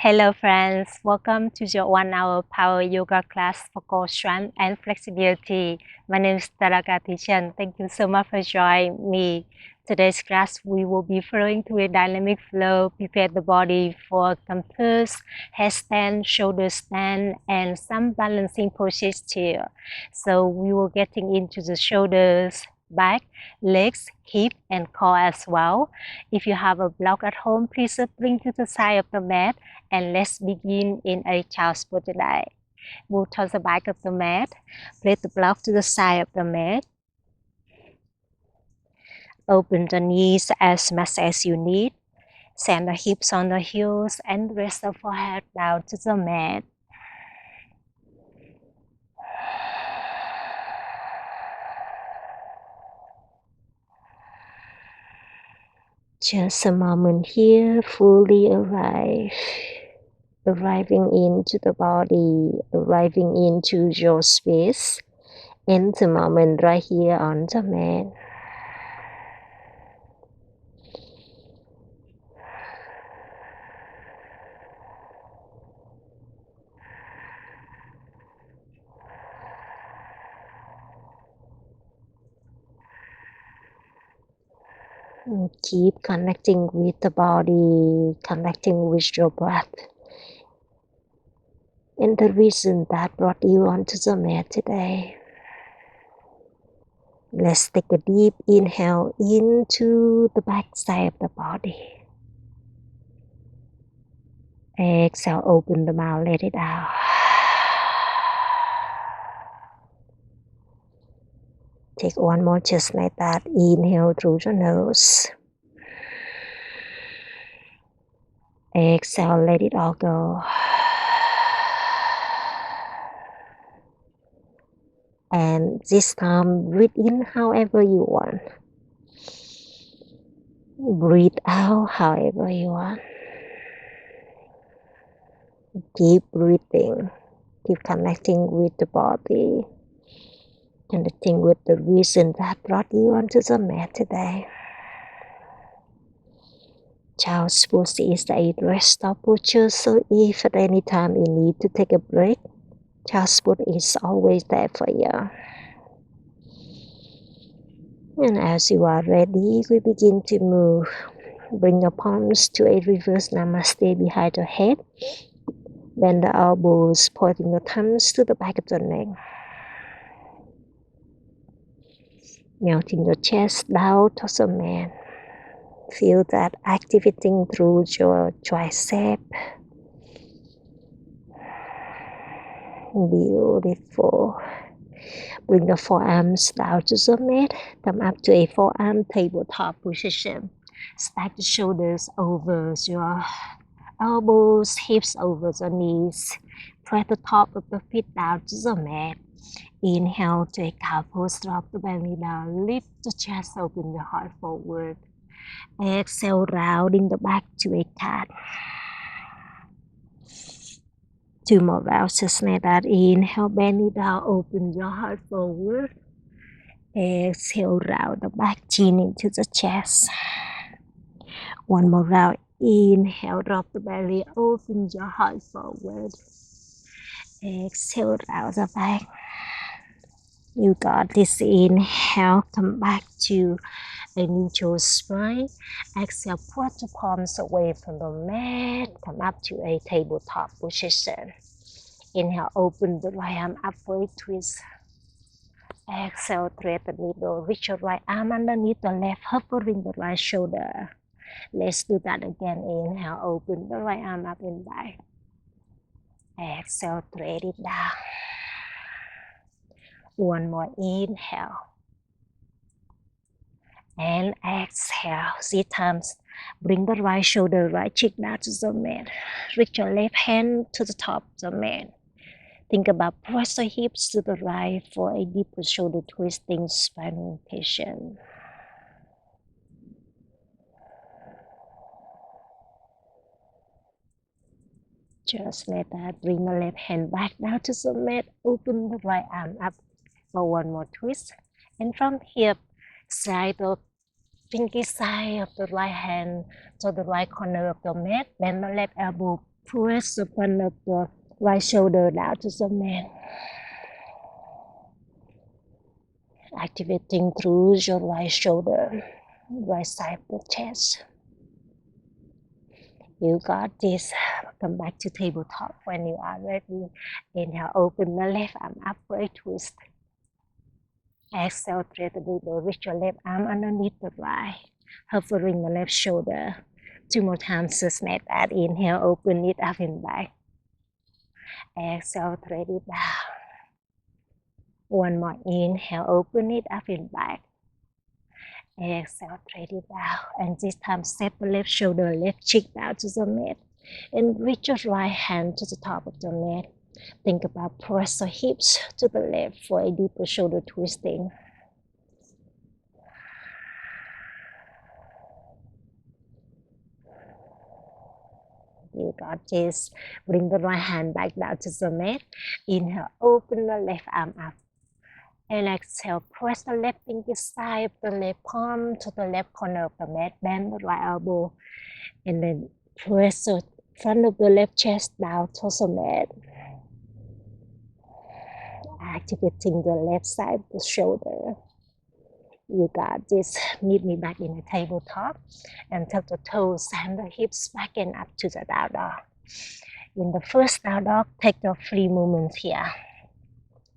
Hello friends, welcome to your 1-hour power yoga class for core strength and flexibility. My name is Taraka Tichan. Thank you so much for joining me. Today's class we will be flowing through a dynamic flow, prepare the body for composed headstand, shoulder stand, and some balancing poses too. So we will getting into the shoulders, back, legs, hip, and core as well. If you have a block at home, please bring to the side of the mat. And let's begin in a child's pose today. Move towards the back of the mat. Place the block to the side of the mat. Open the knees as much as you need. Send the hips on the heels and rest the forehead down to the mat. Just a moment here, fully arriving into the body, arriving into your space, and the moment right here on the mat. Keep connecting with the body, connecting with your breath. And the reason that brought you onto the mat today. Let's take a deep inhale into the back side of the body. Exhale, open the mouth, let it out. Take one more just like that. Inhale through the nose. Exhale, let it all go. And this time, breathe in however you want. Breathe out however you want. Keep breathing. Keep connecting with the body. Connecting with the reason that brought you onto the mat today. Child's pose is a rest stop posture, so if at any time you need to take a break, child's pose is always there for you. And as you are ready, we begin to move. Bring your palms to a reverse namaste behind your head. Bend the elbows, pointing your thumbs to the back of the neck. Melting your chest down towards the mat. Feel that activating through your tricep. Beautiful. Bring the forearms down to the mat. Come up to a forearm tabletop position. Stack the shoulders over your elbows, hips over the knees. Press the top of the feet down to the mat. Inhale, take cow pose, drop the belly down, lift the chest, open the heart forward. Exhale, rounding the back to a cat. Two more rounds, just like that. Inhale, bend it down, open your heart forward. Exhale, round the back, chin into the chest. One more round. Inhale, drop the belly, open your heart forward. Exhale, round the back. You got this. Inhale, come back to a neutral spine. Exhale, put the palms away from the mat. Come up to a tabletop position. Inhale, open the right arm up for a twist. Exhale, thread the needle. Reach your right arm underneath the left, hovering the right shoulder. Let's do that again. Inhale, open the right arm up and back. Exhale, thread it down. One more inhale. And exhale. 3 times. Bring the right shoulder, right cheek down to the mat. Reach your left hand to the top of the mat. Think about press the hips to the right for a deeper shoulder twisting spine rotation. Just like that. Bring the left hand back down to the mat. Open the right arm up for one more twist. And from here, slide the pinky side of the right hand to the right corner of the mat. Bend the left elbow Press the front of the right shoulder down to the mat. Activating through your right shoulder, right side of the chest. You got this. Come back to tabletop when you are ready. Inhale, open the left arm up for a twist. Exhale, thread the needle with your left arm underneath the right, hovering the left shoulder. 2 more times, just like that. Inhale, open it up and back. Exhale, thread it down. 1 more inhale, open it up and back. Exhale, thread it down. And this time, step the left shoulder, left cheek down to the mat. And reach your right hand to the top of the mat. Think about press the hips to the left for a deeper shoulder twisting. You got this. Bring the right hand back down to the mat. Inhale, open the left arm up. And exhale, press the left finger side of the left palm to the left corner of the mat. Bend the right elbow. And then press the front of the left chest down to the mat. Activating the left side of the shoulder. You got this. Meet me back in the tabletop. And tuck the toes and the hips back and up to the down dog. In the first down dog, take the free movements here.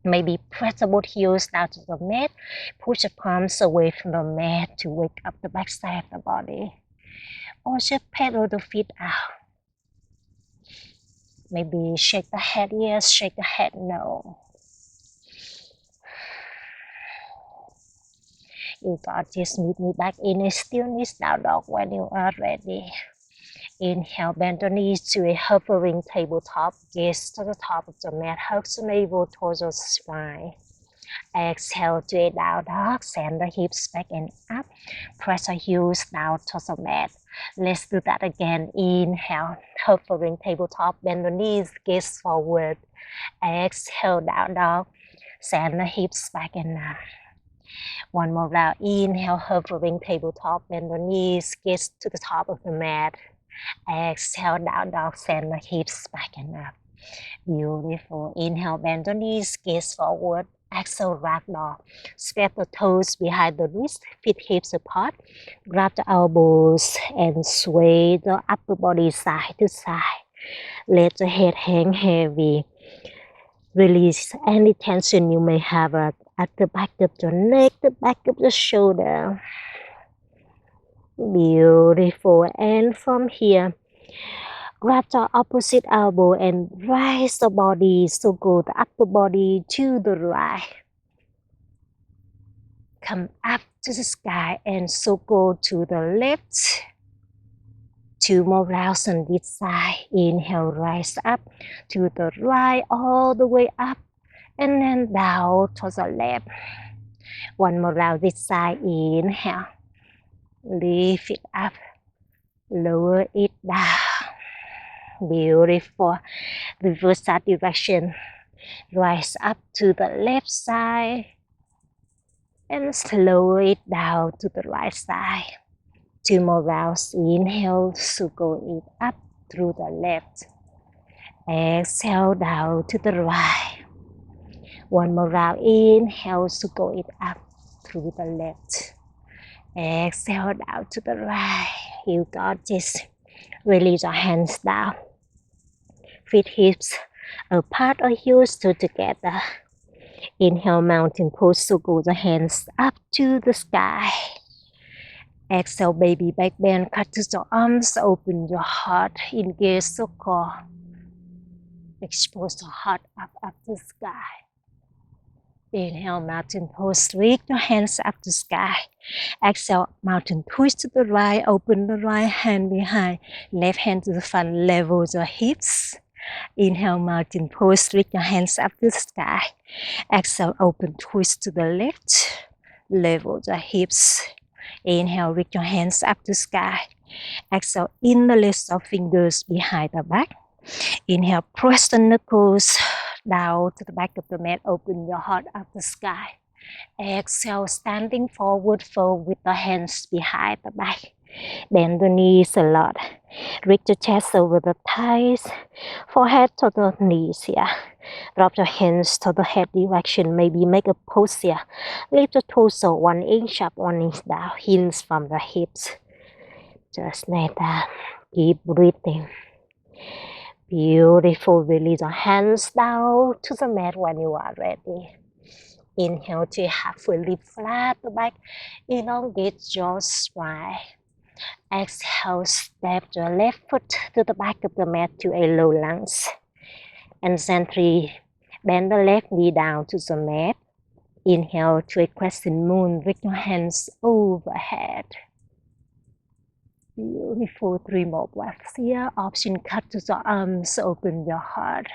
Maybe press the both heels down to the mat. Push the palms away from the mat to wake up the back side of the body. Or just pedal the feet out. Maybe shake the head yes, shake the head no. You got this. Meet me back in a stillness down dog when you are ready. Inhale, bend the knees to a hovering tabletop. Gaze to the top of the mat. Hug the navel towards the spine. Exhale to a down dog. Send the hips back and up. Press the heels down to the mat. Let's do that again. Inhale, hovering tabletop. Bend the knees. Gaze forward. Exhale, down dog. Send the hips back and up. 1 more round. Inhale, hovering tabletop. Bend the knees. Gaze to the top of the mat. Exhale, down dog, send the hips back and up. Beautiful. Inhale, bend the knees, gaze forward. Exhale, ragdoll. Spread the toes behind the wrist, feet hips apart. Grab the elbows and sway the upper body side to side. Let the head hang heavy. Release any tension you may have at the back of the neck, the back of the shoulder. Beautiful. And from here, grab the opposite elbow and rise the body. So go the upper body to the right. Come up to the sky and so go to the left. 2 more rounds on this side. Inhale, rise up to the right, all the way up. And then down to the left. 1 more round this side. Inhale. Lift it up, lower it down. Beautiful. Reverse that direction. Rise up to the left side and slow it down to the right side. 2 more rounds. Inhale, circle it up through the left. Exhale down to the right. 1 more round. Inhale, circle it up through the left. Exhale down to the right. You got this. Release your hands down. Feet hips apart or heels together. Inhale, mountain pose. So go the hands up to the sky. Exhale, baby back bend. Cut to the arms. Open your heart. Engage the core. Expose the heart up to the sky. Inhale, mountain pose. Reach your hands up to the sky. Exhale, mountain twist to the right. Open the right hand behind. Left hand to the front. Level the hips. Inhale, mountain pose. Reach your hands up to the sky. Exhale, open twist to the left. Level the hips. Inhale, reach your hands up to the sky. Exhale, interlace your fingers behind the back. Inhale, press the knuckles down to the back of the mat. Open your heart up the sky. Exhale, standing forward fold with the hands behind the back. Bend the knees a lot. Reach your chest over the thighs, forehead to the knees here. Drop your hands to the head direction, maybe make a pose here. Lift your torso 1 inch up, 1 inch down, hinge from the hips. Just like that. Keep breathing. Beautiful. Release your hands down to the mat when you are ready. Inhale to halfway flat the back. Elongate your spine. Exhale, step your left foot to the back of the mat to a low lunge. And gently bend the left knee down to the mat. Inhale to a crescent moon with your hands overhead. Beautiful. 3 more breaths here. Option cut to the arms, open your heart.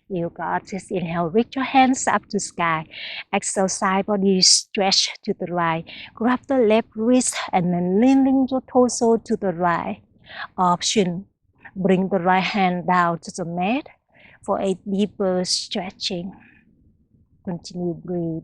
You got this. Inhale, reach your hands up to sky. Exhale, side body stretch to the right. Grab the left wrist and then leaning your torso to the right. Option, bring the right hand down to the mat for a deeper stretching. Continue breathe.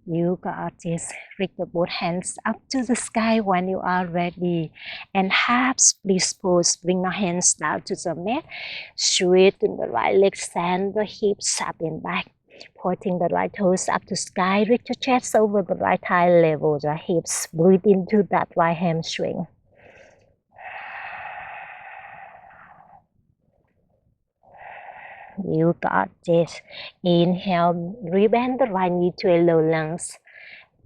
You got this. Reach the both hands up to the sky when you are ready. And half split pose. Bring your hands down to the mat. Straighten the right leg, send the hips up and back. Pointing the right toes up to sky. Reach your chest over the right thigh, level the hips. Breathe into that right hamstring. You got this. Inhale, rebend the right knee to a low lunge.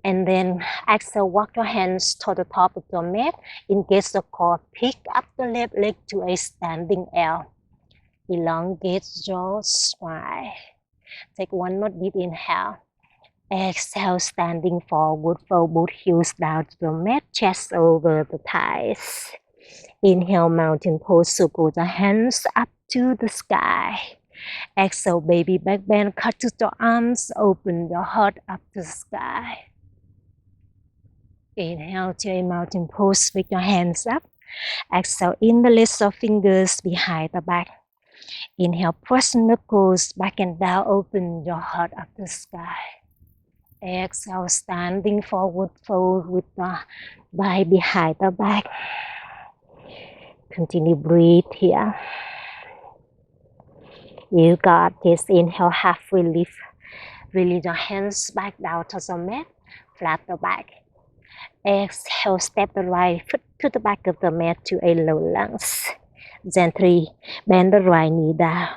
And then exhale, walk your hands to the top of your mat. Engage the core. Pick up the left leg to a standing L. Elongate your spine. Take 1 more deep inhale. Exhale, standing forward, fold both heels down to the mat, chest over the thighs. Inhale, mountain pose, circle the hands up to the sky. Exhale, baby back bend, cut to your arms, open your heart up to the sky. Inhale to a mountain pose with your hands up. Exhale, interlace your fingers behind the back. Inhale, press knuckles back and down, open your heart up to the sky. Exhale, standing forward fold with the thigh behind the back. Continue breathe here. You got this. Inhale, halfway lift. Release your hands back down to the mat. Flat the back. Exhale, step the right foot to the back of the mat to a low lunge. Gently bend the right knee down.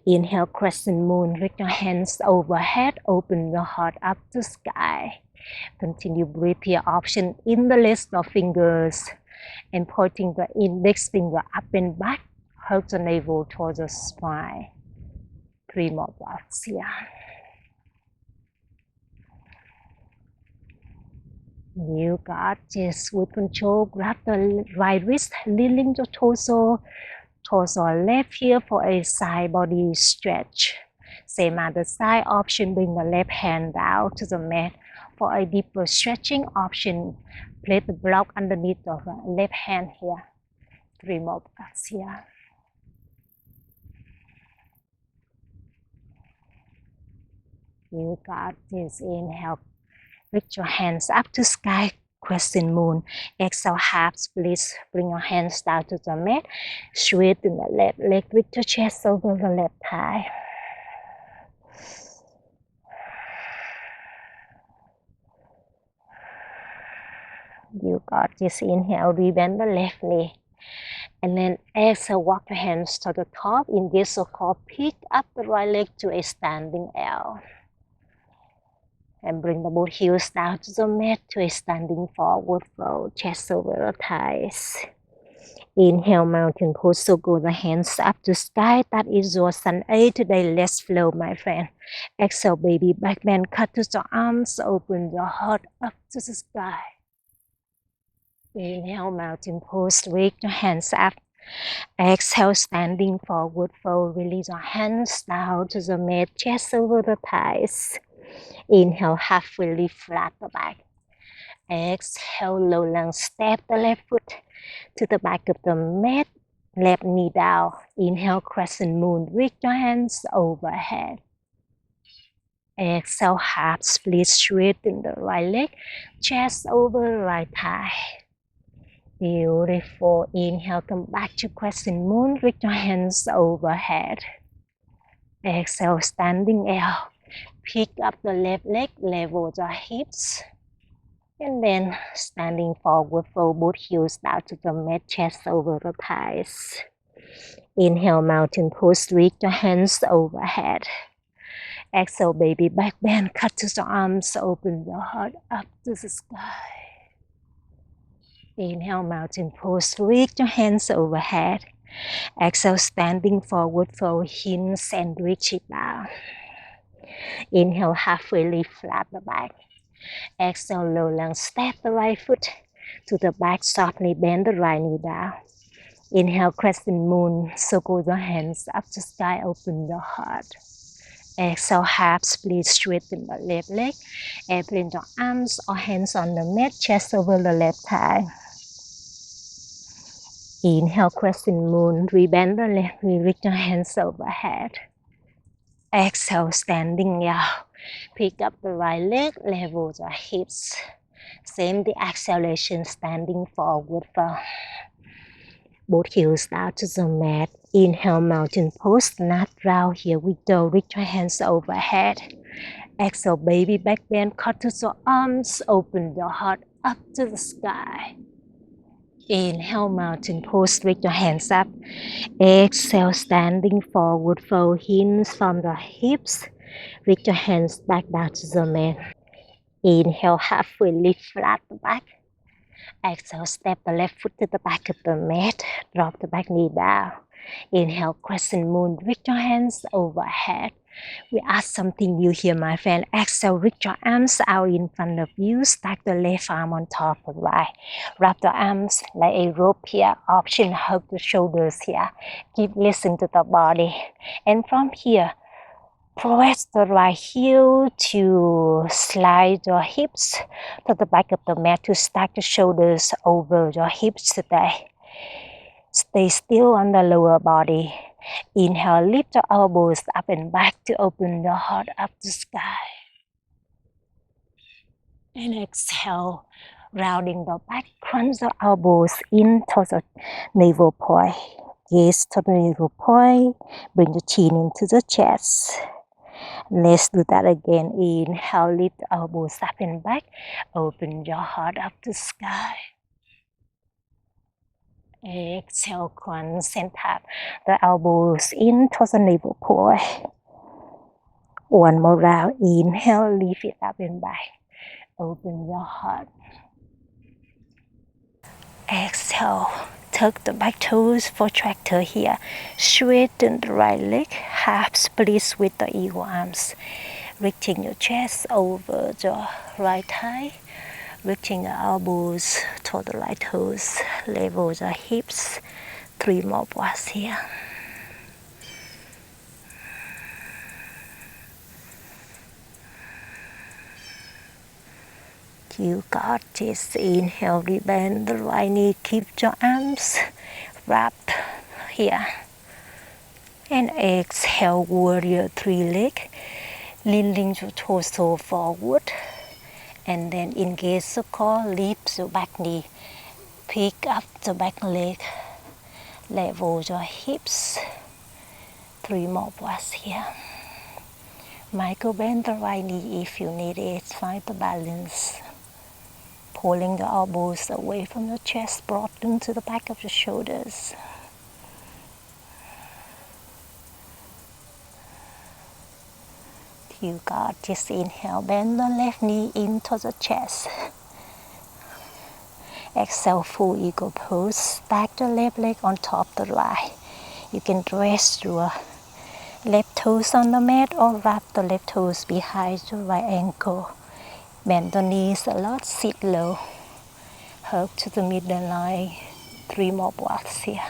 Inhale, crescent moon. Reach your hands overhead. Open your heart up to sky. Continue breathe here. Option interlace your fingers and pointing the index finger up and back. Hold the navel towards the spine. 3 more breaths here. You got this. With control, grab the right wrist, leaning your torso left here for a side body stretch. Same other side. Option, bring the left hand down to the mat for a deeper stretching. Option, place the block underneath the left hand here. 3 more breaths here. You got this. Inhale, reach your hands up to sky, crescent moon. Exhale, half split. Bring your hands down to the mat. Straighten the left leg with your chest over the left thigh. You got this. Inhale, rebend the left knee. And then exhale, walk your hands to the top. Engage the core. Pick up the right leg to a standing L. And bring the both heels down to the mat to a standing forward fold, chest over the thighs. Inhale, mountain pose, so go the hands up to sky. That is your sun A today. Let's flow, my friend. Exhale, baby back bend, cut to the arms, open your heart up to the sky. Inhale, mountain pose, reach your hands up. Exhale, standing forward fold, release your hands down to the mat, chest over the thighs. Inhale, halfway lift, flat the back. Exhale, low lunge, step the left foot to the back of the mat. Left knee down. Inhale, crescent moon. Reach your hands overhead. Exhale, half split, straighten the right leg. Chest over right thigh. Beautiful. Inhale, come back to crescent moon. Reach your hands overhead. Exhale, standing L. Pick up the left leg, level the hips. And then standing forward, fold both heels down to the mat, chest over the thighs. Inhale, mountain pose, reach your hands overhead. Exhale, baby back bend, cut to the arms, open your heart up to the sky. Inhale, mountain pose, reach your hands overhead. Exhale, standing forward, fold hands and reach it down. Inhale, halfway lift, flat the back. Exhale, low lunge, step the right foot to the back, softly bend the right knee down. Inhale, crescent moon, circle your hands up to sky, open your heart. Exhale, half split, straighten the left leg. Airplane your arms or hands on the mat, chest over the left thigh. Inhale, crescent moon, rebend the left knee, reach your hands overhead. Exhale, standing yao. Pick up the right leg, level the hips. Same the acceleration, standing forward for both heels down to the mat. Inhale, mountain pose, not round. Here we go. Reach your hands overhead. Exhale, baby back bend, cut to the arms, open your heart up to the sky. Inhale, mountain pose, reach your hands up. Exhale, standing forward, fold hands from the hips. Reach your hands back down to the mat. Inhale, halfway lift, flat the back. Exhale, step the left foot to the back of the mat. Drop the back knee down. Inhale, crescent moon, reach your hands overhead. We ask something new here, my friend. Exhale, reach your arms out in front of you. Stack the left arm on top of the right. Wrap the arms like a rope here. Option, hug the shoulders here. Keep listening to the body. And from here, press the right heel to slide your hips to the back of the mat to stack the shoulders over your hips today. Stay still on the lower body. Inhale, lift the elbows up and back to open your heart up to sky. And exhale, rounding the back, crunch the elbows into the navel point. Gaze to the navel point. Bring the chin into the chest. Let's do that again. Inhale, lift the elbows up and back. Open your heart up to sky. Exhale, crunch and tap the elbows into the navel point. One more round. Inhale, lift it up and back. Open your heart. Exhale, tuck the back toes for tractor here. Straighten the right leg, half split with the eagle arms. Reaching your chest over the right thigh. Reaching the elbows to the right toes. Level the hips. 3 more breaths here. You got this. Inhale, rebend the right knee. Keep your arms wrapped here. And exhale, warrior 3 leg. Leaning your torso forward. And then engage the core, lift the back knee. Pick up the back leg. Level your hips. 3 more breaths here. Micro bend the right knee if you need it. Find the balance. Pulling the elbows away from the chest, brought them to the back of the shoulders. You got this. Inhale, bend the left knee into the chest. Exhale, full eagle pose. Stack the left leg on top of the right. You can rest your left toes on the mat or wrap the left toes behind your right ankle. Bend the knees a lot, sit low. Hug to the midline. 3 more breaths here.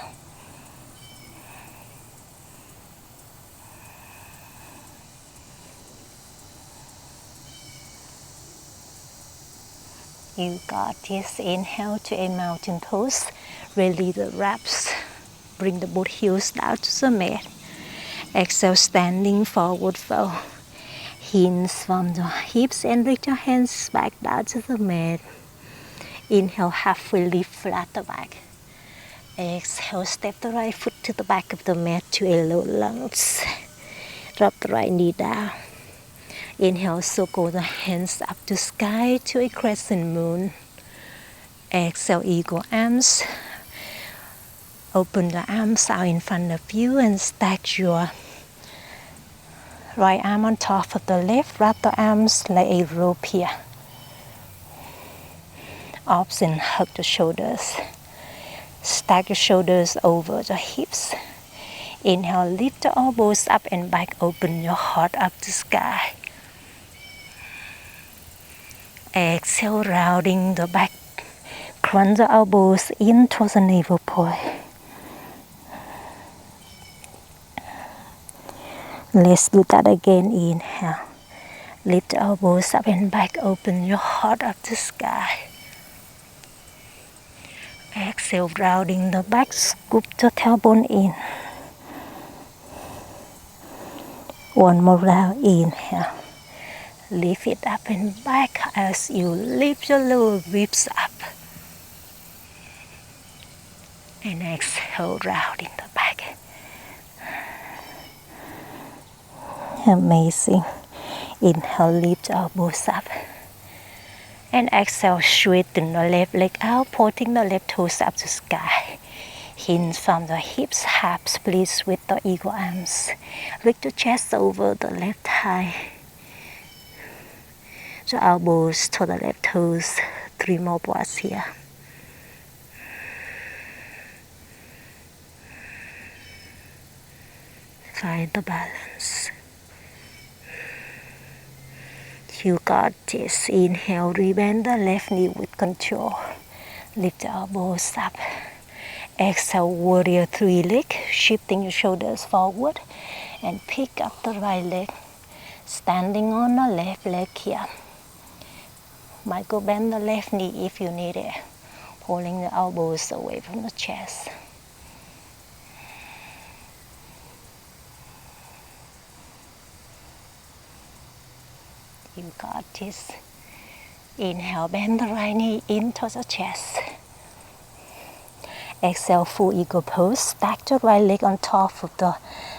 You got this. Inhale to a mountain pose. Release the wraps. Bring the both heels down to the mat. Exhale, standing forward fold. Hinge from the hips and reach your hands back down to the mat. Inhale, halfway lift, flat the back. Exhale, step the right foot to the back of the mat to a low lunge. Drop the right knee down. Inhale, circle the hands up to sky to a crescent moon. Exhale, eagle arms. Open the arms out in front of you and stack your right arm on top of the left. Wrap the arms like a rope here. Ups and hug the shoulders. Stack your shoulders over the hips. Inhale, lift the elbows up and back. Open your heart up to sky. Exhale, rounding the back. Crunch the elbows in towards the navel point. Let's do that again. Inhale. Lift the elbows up and back. Open your heart up to sky. Exhale, rounding the back. Scoop the tailbone in. One more round. Inhale. Lift it up and back as you lift your lower ribs up. And exhale, rounding the back. Amazing. Inhale, lift elbows up. And exhale, straighten the left leg out, pointing the left toes up to sky. Hinge from the hips, half split with the eagle arms. Lift the chest over the left thigh. The elbows to the left toes. 3 more breaths here. Find the balance. You got this. Inhale, rebend the left knee with control. Lift the elbows up. Exhale, warrior 3 leg. Shifting your shoulders forward. And pick up the right leg. Standing on the left leg here. Might go bend the left knee if you need it. Pulling the elbows away from the chest. You got this. Inhale, bend the right knee into the chest. Exhale, full eagle pose. Stack the right leg on top of the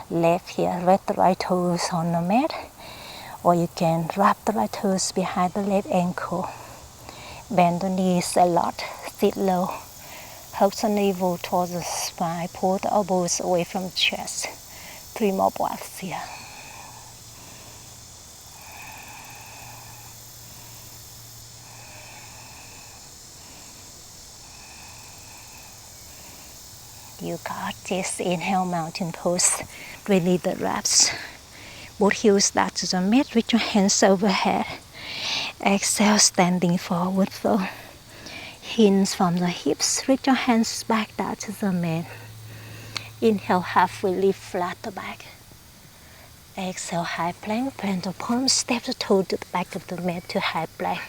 left here. Rest the right toes on the mat. Or you can wrap the right toes behind the left ankle. Bend the knees a lot. Sit low. Hug the navel towards the spine. Pull the elbows away from the chest. 3 more breaths here. You got this. Inhale, mountain pose. Release the wraps. Both heels down to the mat. Reach your hands overhead. Exhale, standing forward fold. Hinge from the hips. Reach your hands back down to the mat. Inhale, halfway lift, flat the back. Exhale, high plank. Plant the palms. Step the toe to the back of the mat to high plank.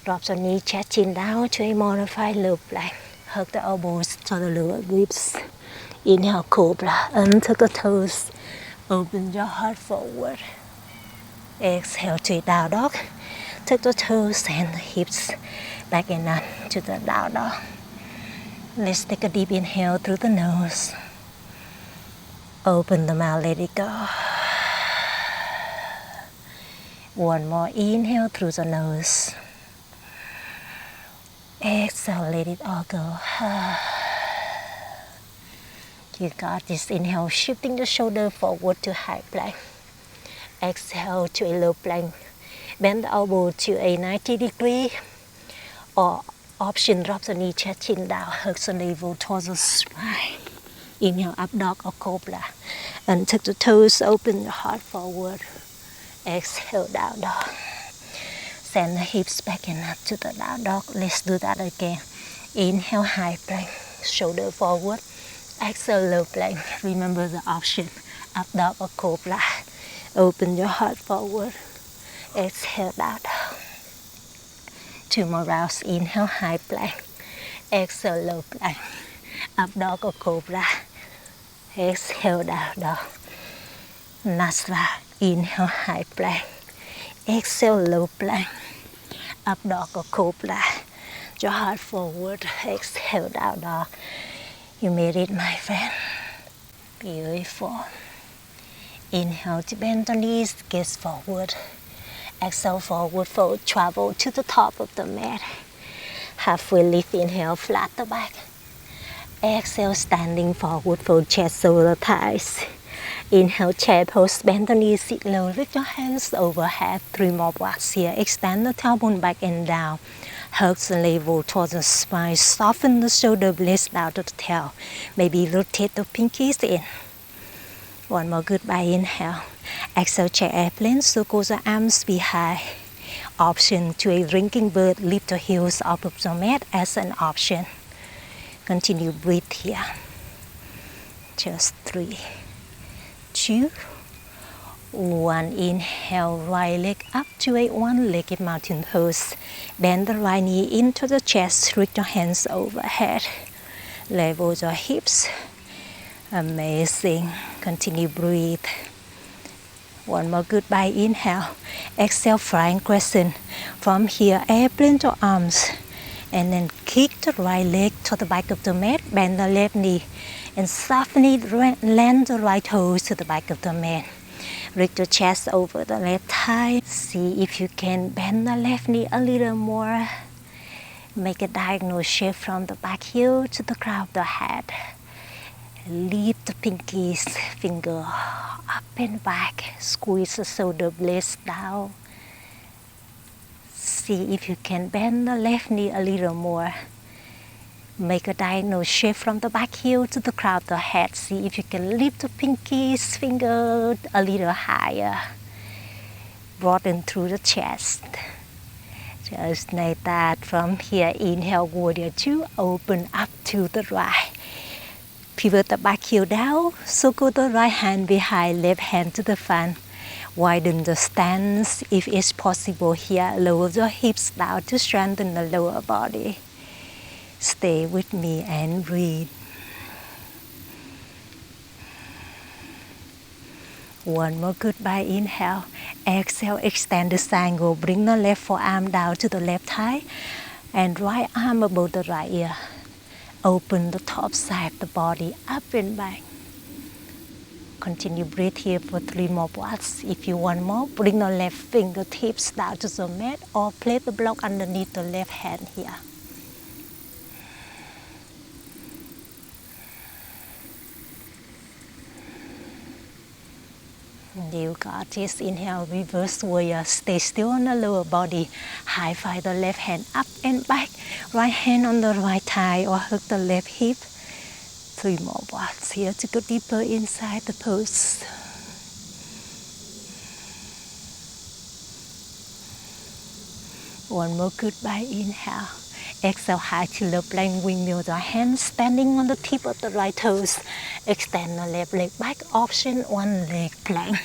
Drop the knee, chest, chin down to a modified low plank. Hug the elbows to the lower ribs. Inhale, cobra. Untuck the toes. Open your heart forward. Exhale to down dog. Tuck the toes and the hips back and up to the down dog. Let's take a deep inhale through the nose. Open the mouth, let it go. One more inhale through the nose. Exhale, let it all go. You got this. Inhale, shifting the shoulder forward to high plank. Exhale to a low plank. Bend the elbow to a 90 degree. Or option, drop the knee, chest, chin down. Hug the navel towards the spine. Inhale, up dog or cobra. Untuck the toes, open the heart forward. Exhale, down dog. Send the hips back and up to the down dog. Let's do that again. Inhale, high plank, shoulder forward. Exhale, low plank. Remember the option, up dog or cobra. Open your heart forward. Exhale, down dog. 2 more rounds. Inhale, high plank. Exhale, low plank. Up dog or cobra. Exhale, down dog. Nasra. Inhale, high plank. Exhale, low plank. Up dog or cobra. Draw heart forward. Exhale, down dog. You made it, my friend. Beautiful. Inhale to bend the knees, gaze forward. Exhale, forward fold, travel to the top of the mat. Halfway lift, inhale, flat the back. Exhale, standing forward fold, chest over the thighs. Inhale, chair pose, bend the knees, sit low, lift your hands overhead. 3 more breaths here. Extend the tailbone back and down. Hugs the navel towards the spine. Soften the shoulder blades down to the tail. Maybe rotate the pinkies in. One more goodbye inhale. Exhale, chair airplane, circle the arms behind. Option to a drinking bird, lift the heels up of the mat as an option. Continue breathe here. Just 3, 2, 1. Inhale, right leg up to a one-legged mountain pose. Bend the right knee into the chest, reach your hands overhead. Level your hips. Amazing. Continue breathe. One more goodbye inhale. Exhale, flying crescent. From here, airplane to arms. And then kick the right leg to the back of the mat. Bend the left knee. And softly land the right toes to the back of the mat. Reach the chest over the left thigh. See if you can bend the left knee a little more. Make a diagonal shape from the back heel to the crown of the head. Lift the pinkies, finger up and back. Squeeze the shoulder blades down. See if you can bend the left knee a little more. Make a diagonal shape from the back heel to the crown of the head. See if you can lift the pinkies, finger a little higher. Broaden through the chest. Just like that. From here, inhale, warrior 2, open up to the right. Pivot the back heel down, circle the right hand behind, left hand to the front. Widen the stance if it's possible here. Lower the hips down to strengthen the lower body. Stay with me and breathe. One more goodbye inhale. Exhale, extend the triangle. Bring the left forearm down to the left thigh and right arm above the right ear. Open the top side of the body up and back. Continue breathe here for 3 more breaths. If you want more, bring the left fingertips down to the mat or place the block underneath the left hand here. You got this. Inhale, reverse warrior. Stay still on the lower body. High five the left hand up and back. Right hand on the right thigh or hug the left hip. 3 more breaths here to go deeper inside the pose. One more goodbye inhale. Exhale, high to low plank, windmill the hands standing on the tip of the right toes. Extend the left leg back, option 1 leg plank.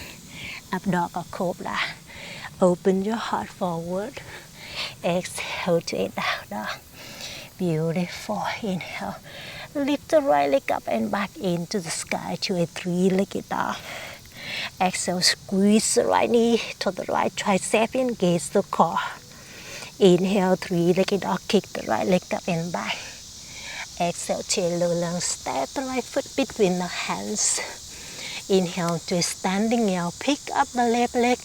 Up dog or cobra. Open your heart forward. Exhale to a down dog. Beautiful. Inhale. Lift the right leg up and back into the sky to a 3-legged dog. Exhale, squeeze the right knee to the right tricep, engage the core. Inhale, 3-legged dog, kick the right leg up and back. Exhale, tail low lunge, step the right foot between the hands. Inhale to a standing yell, pick up the left leg,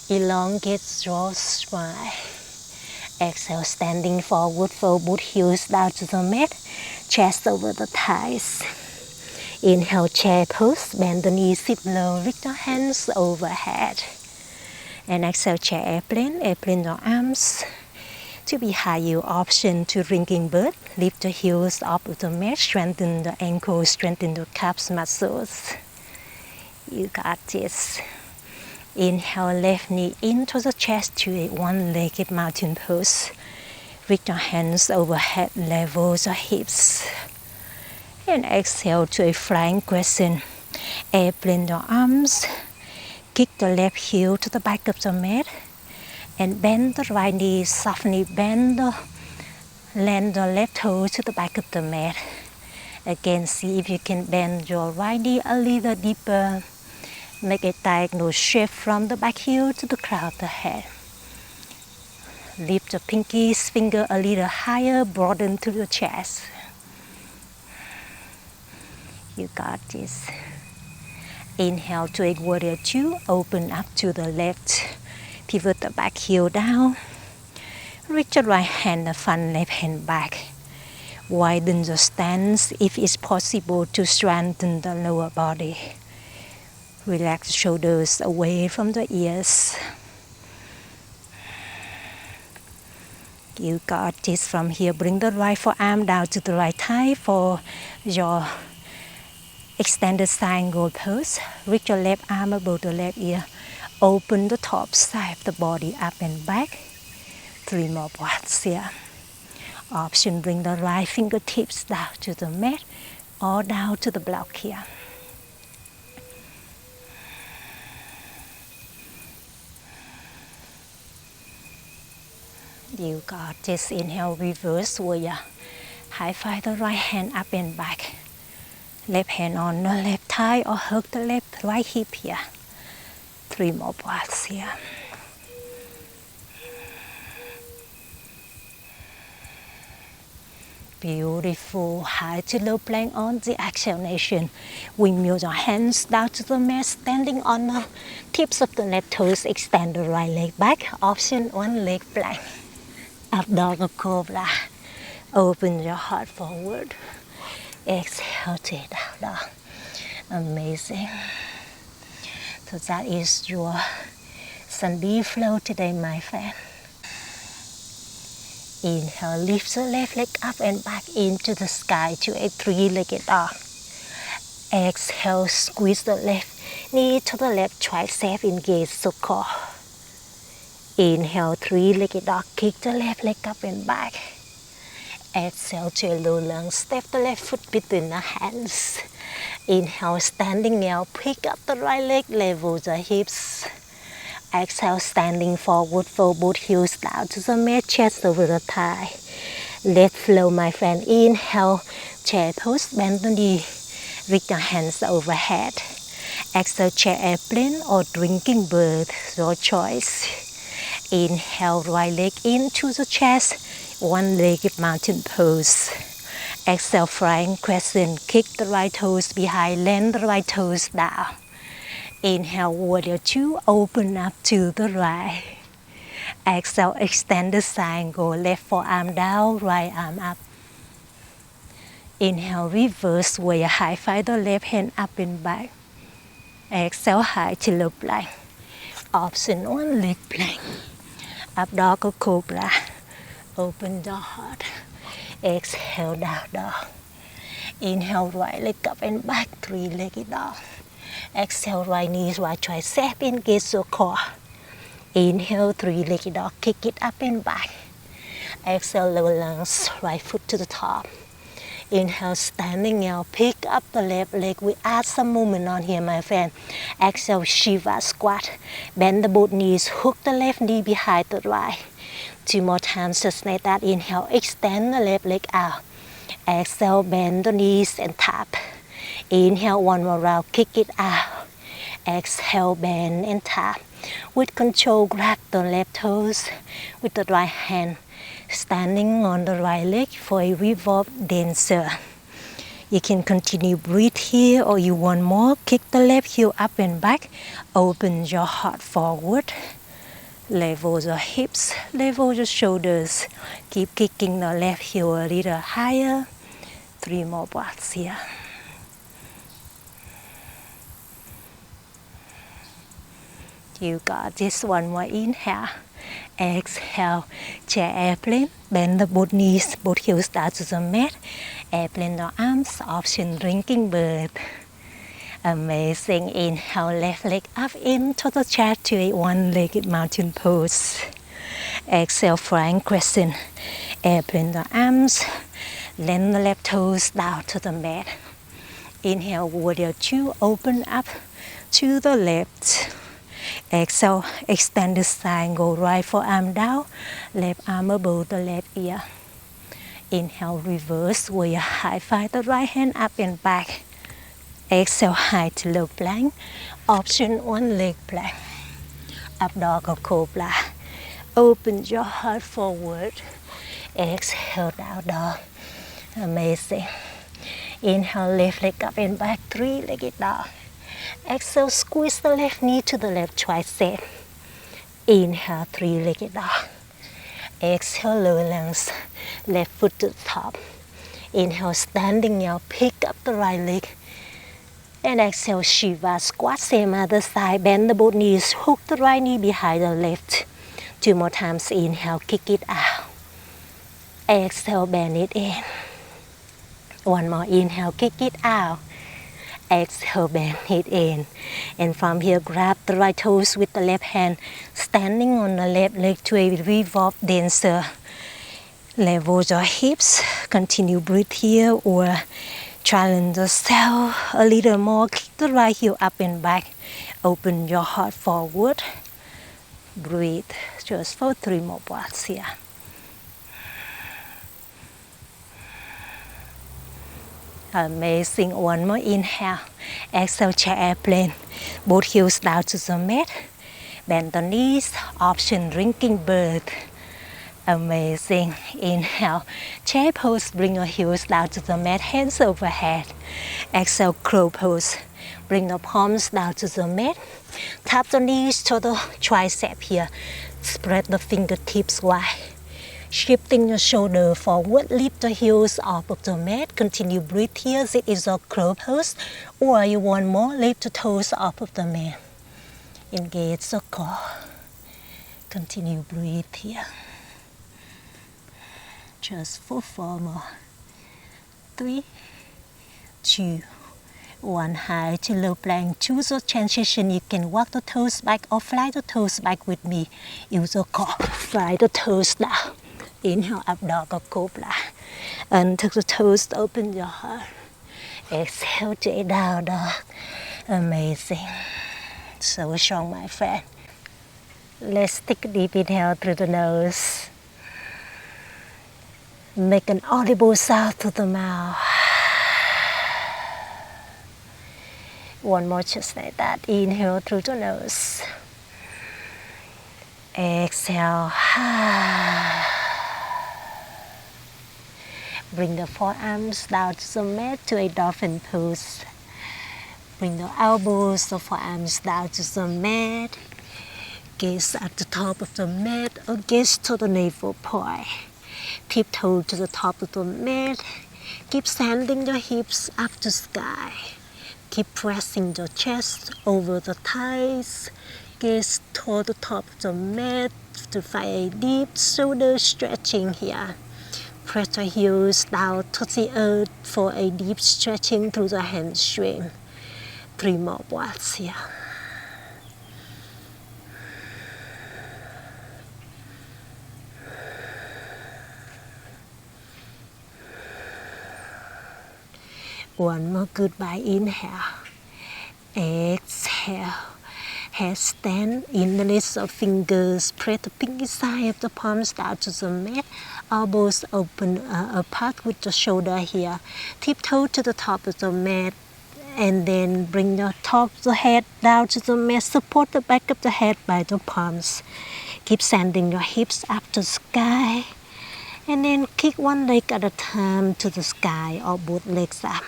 elongate, draw, spine. Exhale, standing forward, fold both heels down to the mat, chest over the thighs. Inhale, chair pose, bend the knees, sit low, reach the hands overhead. And exhale, chair airplane, airplane your arms. To be high yield option to drinking bird, lift the heels up of the mat, strengthen the ankles, strengthen the calves muscles. You got this. Inhale, left knee into the chest to a 1-legged mountain pose. Reach your hands overhead, level the hips. And exhale to a flying crescent. Airplane your arms. Kick the left heel to the back of the mat. And bend the right knee, softly land the left toe to the back of the mat. Again, see if you can bend your right knee a little deeper. Make a diagonal shape from the back heel to the crown of the head. Lift the pinky finger a little higher, broaden to the chest. You got this. Inhale to a warrior two, open up to the left. Pivot the back heel down. Reach the right hand, the front, left hand back. Widen the stance if it's possible to strengthen the lower body. Relax the shoulders away from the ears. You got this. From here, bring the right forearm down to the right thigh for your extended triangle pose. Reach your left arm above the left ear. Open the top side of the body up and back. 3 more breaths here. Option, bring the right fingertips down to the mat or down to the block here. You got this. Inhale, reverse warrior. High five the right hand up and back. Left hand on the left thigh or hug the left right hip here. 3 more breaths here. Beautiful. High to low plank on the exhalation. Windmill your hands down to the mat, standing on the tips of the left toes. Extend the right leg back. Option, one leg plank. Up dog cobra. Open your heart forward. Exhale to down dog. Amazing. So that is your Sunday flow today, my friend. Inhale, lift the left leg up and back into the sky to a three-legged dog. Exhale, squeeze the left knee to the left tricep, engage the core. Inhale, three-legged dog, kick the left leg up and back. Exhale to a low lunge, step the left foot between the hands. Inhale, standing now, pick up the right leg, level the hips. Exhale, standing forward, fold both heels down to the mat, chest over the thigh. Let flow, my friend. Inhale, chair pose, bend the knee, reach your hands overhead. Exhale, chair airplane or drinking bird, your choice. Inhale, right leg into the chest, one-legged mountain pose. Exhale, flying crescent, kick the right toes behind, land the right toes down. Inhale, warrior two, open up to the right. Exhale, extend the triangle, left forearm down, right arm up. Inhale, reverse warrior, high five the left hand up and back. Exhale, high to low plank. Option, one leg plank. Up dog or cobra. Open the heart. Exhale, down dog. Inhale, right leg up and back, three-legged dog. Exhale, right knee, right tricep, engage the core. Inhale, three-legged dog, kick it up and back. Exhale, lower lunge, right foot to the top. Inhale, standing now, pick up the left leg. We add some movement on here, my friend. Exhale, Shiva squat. Bend the both knees, hook the left knee behind the right. 2 more times, just like that. Inhale, extend the left leg out. Exhale, bend the knees and tap. Inhale, one more round, kick it out. Exhale, bend and tap. With control, grab the left toes with the right hand. Standing on the right leg for a revolve dancer. You can continue breathe here, or you want more. Kick the left heel up and back. Open your heart forward. Level the hips, level the shoulders. Keep kicking the left heel a little higher. 3 more breaths here. You got this. One more inhale. Exhale, chair airplane. Bend the both knees, both heels down to the mat. Airplane the arms, option drinking bird. Amazing. Inhale, left leg up into the chair to a one-legged mountain pose. Exhale, flying crescent. Airplane the arms. Lend the left toes down to the mat. Inhale, warrior two, open up to the left. Exhale, extend the triangle, right forearm down, left arm above the left ear. Inhale, reverse warrior high five the right hand up and back. Exhale, high to low plank. Option one leg plank. Up dog or cobra. Open your heart forward. Exhale, down dog. Amazing. Inhale, left leg up and back, three-legged dog. Exhale, squeeze the left knee to the left tricep. Inhale, three-legged dog. Exhale, lower lungs, left foot to the top. Inhale, standing now, pick up the right leg. And exhale, Shiva, squat, same other side, bend the both knees, hook the right knee behind the left. 2 more times, inhale, kick it out. Exhale, bend it in. 1 more, inhale, kick it out. Exhale, bend it in. And from here, grab the right toes with the left hand, standing on the left leg to a revolve dancer. Level your hips, continue breathe here or challenge yourself a little more. Kick the right heel up and back. Open your heart forward. Breathe just for 3 more breaths here. Amazing. 1 more inhale. Exhale, chair airplane. Both heels down to the mat. Bend the knees. Option drinking bird. Amazing. Inhale, chair pose. Bring your heels down to the mat. Hands overhead. Exhale, crow pose. Bring the palms down to the mat. Tap the knees to the tricep here. Spread the fingertips wide. Shifting your shoulder forward, lift the heels off of the mat. Continue breathe here. This is a crow pose. Or you want more, lift the toes off of the mat. Engage the core. Continue breathe here. Just for 4 more. 3, 2, 1. High to low plank. Choose a transition. You can walk the toes back or fly the toes back with me. Use the core. Fly the toes down. Inhale, up dog or cobra. Untuck the toes, open your heart. Exhale, to down dog. Amazing. So strong, my friend. Let's take a deep inhale through the nose. Make an audible sound through the mouth. 1 more just like that. Inhale through the nose. Exhale. Bring the forearms down to the mat to a dolphin pose. Bring the elbows, the forearms down to the mat. Gaze at the top of the mat or gaze to the navel point. Tiptoe to the top of the mat. Keep sending your hips up to sky. Keep pressing your chest over the thighs. Gaze toward the top of the mat to find a deep shoulder stretching here. Press your heels down to the earth for a deep stretching through the hamstring. 3 more breaths here. One more goodbye inhale. Exhale. Headstand. Interlace of fingers. Press the pinky side of the palms down to the mat. Elbows open apart with the shoulder here. Tiptoe to the top of the mat. And then bring the top of the head down to the mat. Support the back of the head by the palms. Keep sending your hips up to the sky. And then kick 1 leg at a time to the sky or both legs up.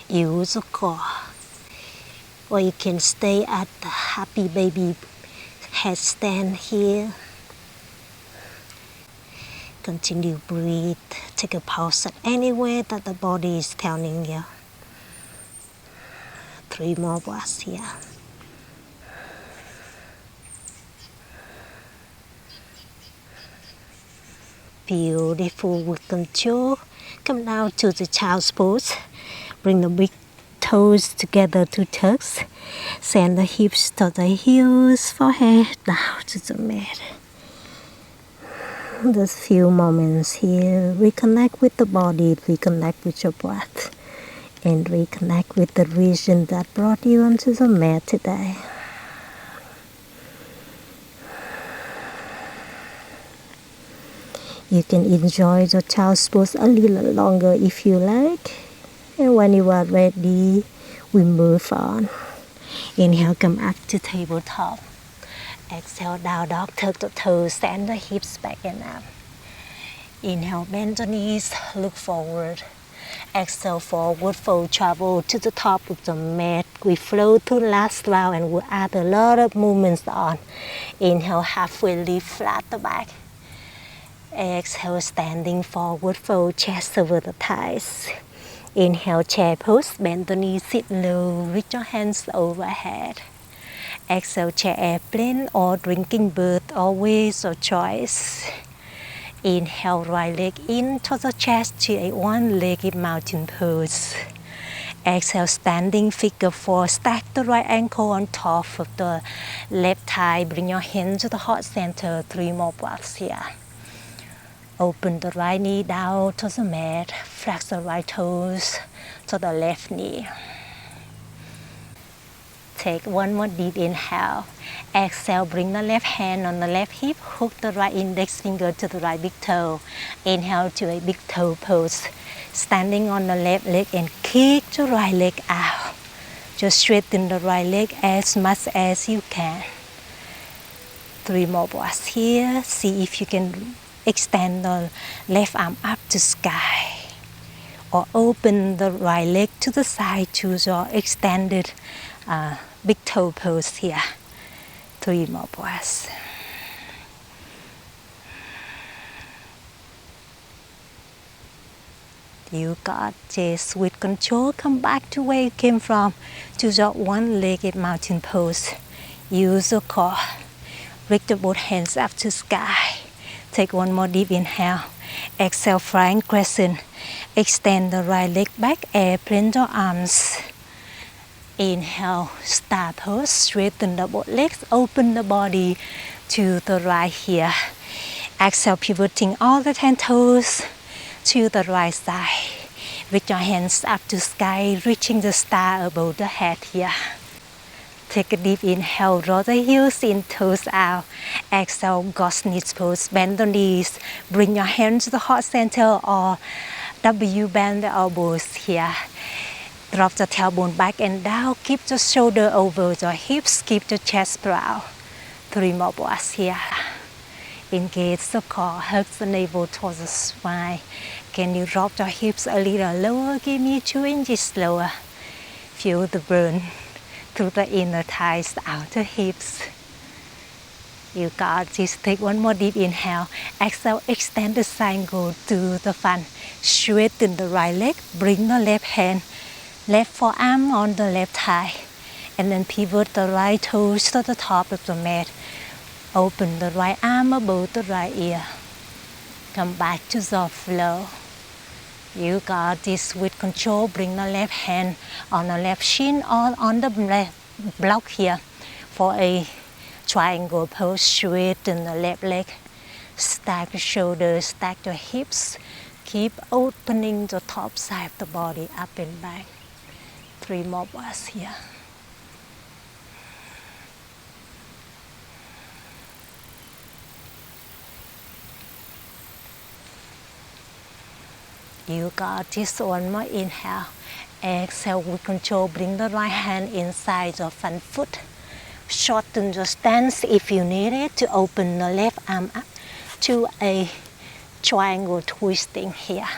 Use the core. Or you can stay at the happy baby headstand here. Continue breathe. Take a pause at anywhere that the body is telling you. 3 more breaths here. Beautiful with control. Come down to the child's pose. Bring the big toes together to tucks. Send the hips to the heels, forehead down to the mat. Just few moments here. Reconnect with the body, reconnect with your breath, and reconnect with the vision that brought you onto the mat today. You can enjoy the child's pose a little longer if you like. And when you are ready, we move on. Inhale, come up to tabletop. Exhale, down dog, tuck the toes, stand the hips back and up. Inhale, bend the knees, look forward. Exhale, forward fold, travel to the top of the mat. We flow to the last round and we'll add a lot of movements on. Inhale, halfway lift, flat the back. Exhale, standing forward fold, chest over the thighs. Inhale, chair pose, bend the knees, sit low, reach your hands overhead. Exhale, chair airplane or drinking bird, always your choice. Inhale, right leg into the chest to a one-legged mountain pose. Exhale, standing figure four, stack the right ankle on top of the left thigh. Bring your hands to the heart center, 3 more breaths here. Open the right knee down to the mat, flex the right toes to the left knee. Take one more deep inhale. Exhale, bring the left hand on the left hip, hook the right index finger to the right big toe. Inhale to a big toe pose. Standing on the left leg and kick the right leg out. Just straighten the right leg as much as you can. 3 more breaths here. See if you can extend the left arm up to sky. Or open the right leg to the side to your extended big toe pose here. 3 more breaths. You got this with control. Come back to where you came from, to your one-legged mountain pose. Use your core. Reach the both hands up to sky. Take one more deep inhale. Exhale, flying crescent. Extend the right leg back, airplane your arms. Inhale, star pose, straighten the both legs, open the body to the right here. Exhale, pivoting all the 10 toes to the right side. With your hands up to sky, reaching the star above the head here. Take a deep inhale, draw the heels in, toes out. Exhale, ghost knees pose, bend the knees. Bring your hands to the heart center or W, bend the elbows here. Drop the tailbone back and down. Keep the shoulder over your hips. Keep the chest proud. 3 more breaths here. Engage the core. Hug the navel towards the spine. Can you drop your hips a little lower? Give me 2 inches lower. Feel the burn through the inner thighs, outer hips. You got this. Take one more deep inhale. Exhale, extend the side, go to the front. Straighten the right leg. Bring the left hand, left forearm on the left thigh. And then pivot the right toes to the top of the mat. Open the right arm above the right ear. Come back to the flow. You got this with control. Bring the left hand on the left shin or on the left block here for a triangle pose. Straighten the left leg. Stack the shoulders, stack your hips. Keep opening the top side of the body up and back. 3 more breaths here. You got this. One more inhale. Exhale with control. Bring the right hand inside your front foot. Shorten your stance if you need it to open the left arm up to a triangle twisting here.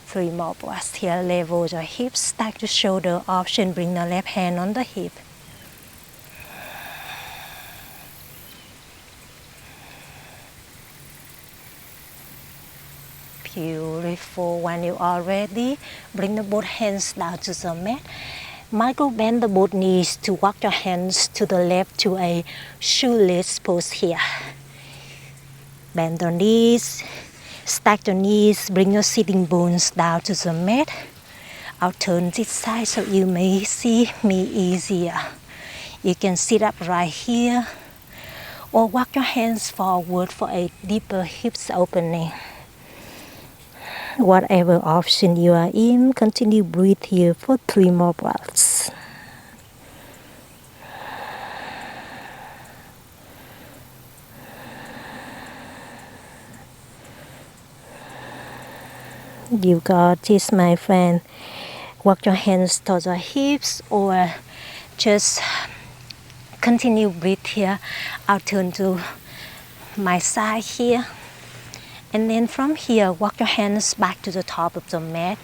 3 more breaths here. Level your hips. Stack the shoulder. Option, bring the left hand on the hip. Beautiful. When you are ready, bring the both hands down to the mat. Micro bend the both knees to walk your hands to the left to a shoelace pose here. Bend the knees, stack the knees, bring your sitting bones down to the mat. I'll turn this side so you may see me easier. You can sit up right here or walk your hands forward for a deeper hips opening. Whatever option you are in, continue breathe here for 3 more breaths. You got this, my friend. Walk your hands towards your hips or just continue breathe here. I'll turn to my side here. And then from here, walk your hands back to the top of the mat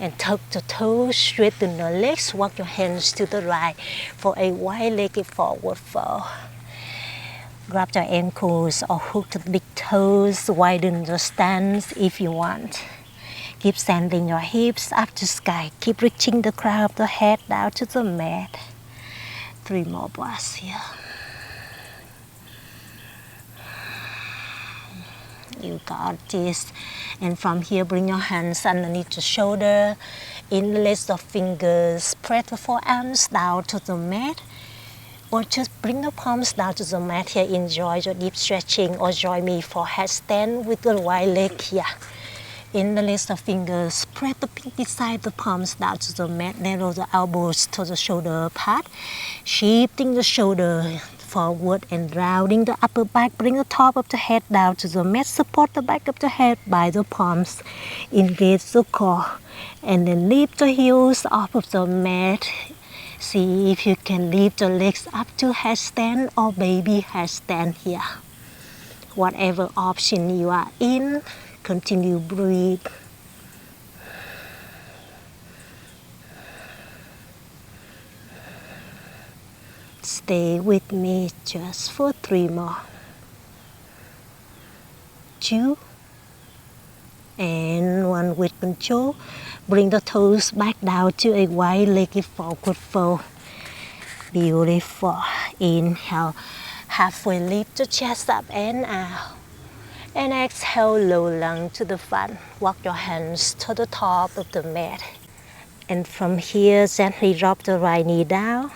and tuck the toes, straighten the legs, walk your hands to the right for a wide-legged forward fold. Grab your ankles or hook the big toes, widen the stance if you want. Keep sending your hips up to sky. Keep reaching the crown of the head down to the mat. 3 more breaths here. You got this. And from here, bring your hands underneath the shoulder. Interlace the fingers. Press the forearms down to the mat. Or just bring the palms down to the mat here. Enjoy your deep stretching. Or join me for headstand with the wide leg here. Interlace the fingers. Press the pinky side the palms down to the mat. Narrow the elbows to the shoulder apart. Shifting the shoulder forward and rounding the upper back. Bring the top of the head down to the mat. Support the back of the head by the palms. Engage the core. And then lift the heels off of the mat. See if you can lift the legs up to headstand or baby headstand here. Whatever option you are in, continue breathe. Stay with me just for 3 more. 2 and 1 with control. Bring the toes back down to a wide-legged forward fold. Beautiful. Inhale. Halfway lift the chest up and out. And exhale, low lunge to the front. Walk your hands to the top of the mat. And from here, gently drop the right knee down.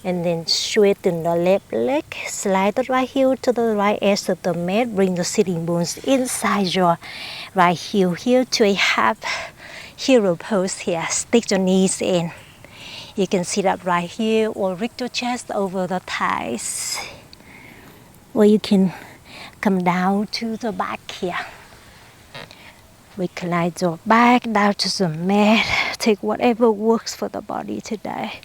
And then straighten the left leg. Slide the right heel to the right edge of the mat. Bring the sitting bones inside your right heel here to a half hero pose here. Stick your knees in. You can sit up right here or reach your chest over the thighs. Or you can come down to the back here. Recline your back down to the mat. Take whatever works for the body today.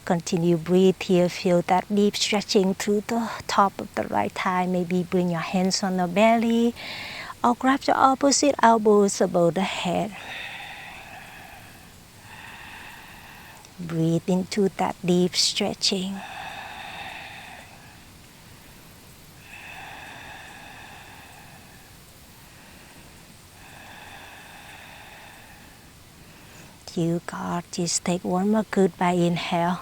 Continue breathe here. Feel that deep stretching through the top of the right thigh. Maybe bring your hands on the belly or grab your opposite elbows above the head. Breathe into that deep stretching. You got this. Take one more goodbye inhale.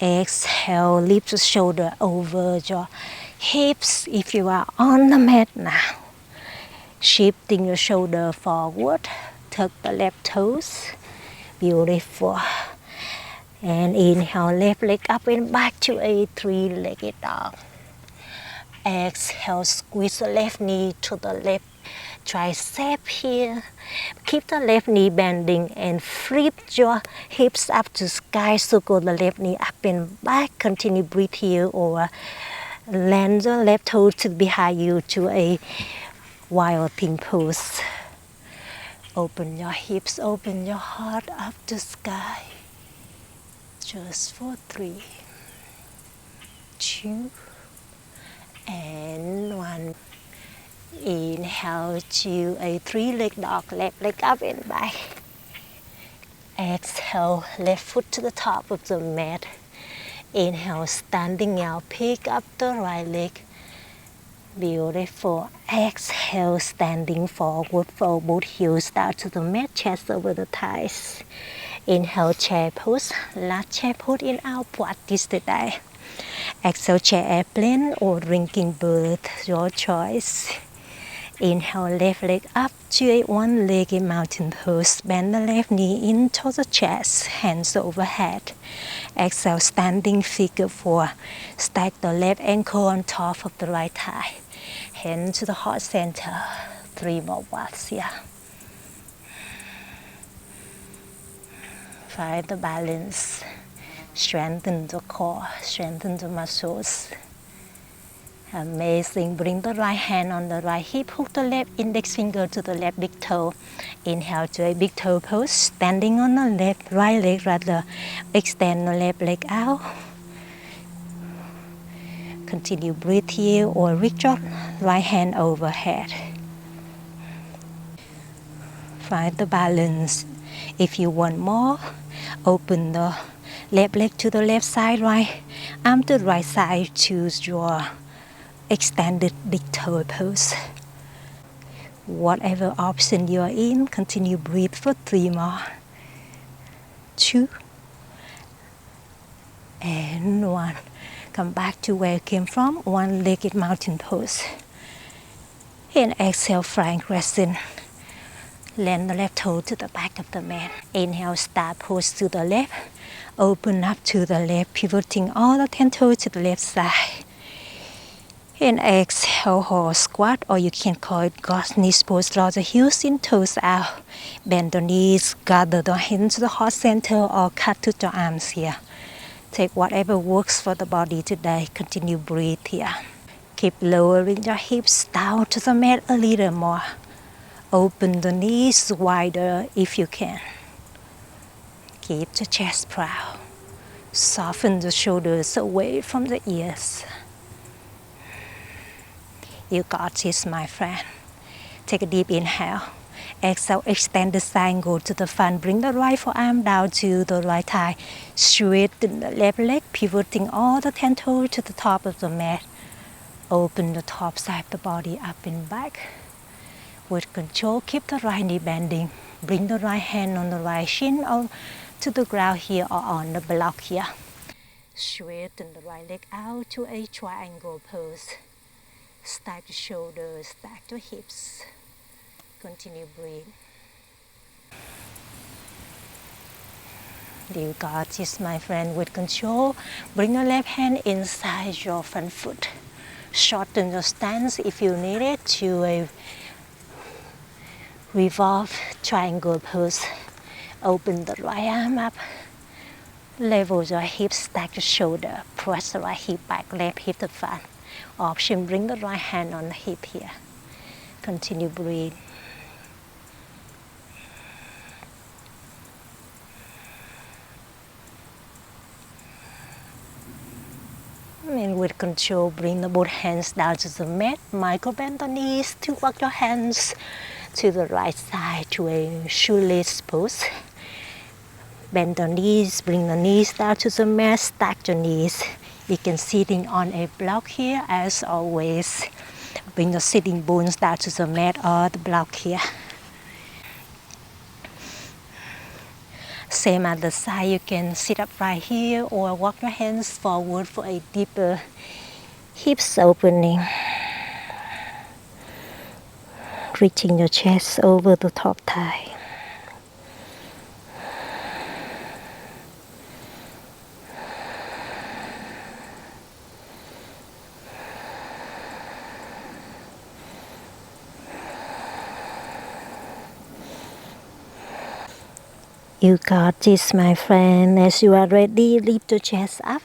Exhale, lift the shoulder over your hips if you are on the mat now. Shifting your shoulder forward. Tuck the left toes. Beautiful. And inhale, left leg up and back to a 3-legged dog. Exhale, squeeze the left knee to the left tricep here. Keep the left knee bending and flip your hips up to sky. Circle the left knee up and back. Continue breathe here or land the left toe to behind you to a wild thing pose. Open your hips, open your heart up to sky. Just for 3, 2, and 1. Inhale to a 3-legged dog, left leg up and back. Exhale, left foot to the top of the mat. Inhale, standing out, pick up the right leg. Beautiful. Exhale, standing forward, fold both heels down to the mat, chest over the thighs. Inhale, chair pose. Last chair pose in our practice today. Exhale, chair airplane or drinking bird, your choice. Inhale, left leg up to a 1-legged mountain pose. Bend the left knee into the chest, hands overhead. Exhale, standing figure 4. Stack the left ankle on top of the right thigh. Hand to the heart center. 3 more breaths here. Find the balance. Strengthen the core, strengthen the muscles. Amazing. Bring the right hand on the right hip. Hook the left index finger to the left big toe. Inhale to a big toe pose. Standing on the left right leg rather. Extend the left leg out. Continue breathe here or reach up. Right hand overhead. Find the balance. If you want more, open the left leg to the left side, right arm to the right side. Choose your extended big toe pose. Whatever option you are in, continue breathe for 3 more. 2 and 1. Come back to where you came from, one-legged mountain pose. And exhale, flying crescent. Land the left toe to the back of the mat. Inhale, star pose to the left. Open up to the left, pivoting all the 10 toes to the left side. And exhale, horse squat, or you can call it God's knees pose. Draw the heels in, toes out. Bend the knees, gather the hands to the heart center, or cut to the arms here. Take whatever works for the body today. Continue breathe here. Keep lowering your hips down to the mat a little more. Open the knees wider if you can. Keep the chest proud. Soften the shoulders away from the ears. You got this, my friend. Take a deep inhale. Exhale, extend the spine, go to the front. Bring the right forearm down to the right thigh. Straighten the left leg, pivoting all the 10 toes to the top of the mat. Open the top side of the body up and back. With control, keep the right knee bending. Bring the right hand on the right shin or to the ground here or on the block here. Straighten the right leg out to a triangle pose. Stack the shoulders, stack the hips. Continue breathe. You got this, my friend, with control. Bring your left hand inside your front foot. Shorten your stance if you need it to a revolve triangle pose. Open the right arm up. Level your hips, stack the shoulder. Press the right hip back, left hip to front. Option, bring the right hand on the hip here. Continue breathe. And with control, bring the both hands down to the mat. Micro bend the knees to walk your hands to the right side to a shoelace pose. Bend the knees, bring the knees down to the mat, stack your knees. You can sitting on a block here as always. Bring the sitting bones down to the mat or the block here. Same at the side, you can sit up right here or walk your hands forward for a deeper hips opening. Reaching your chest over the top thigh. You got this, my friend. As you are ready, lift your chest up.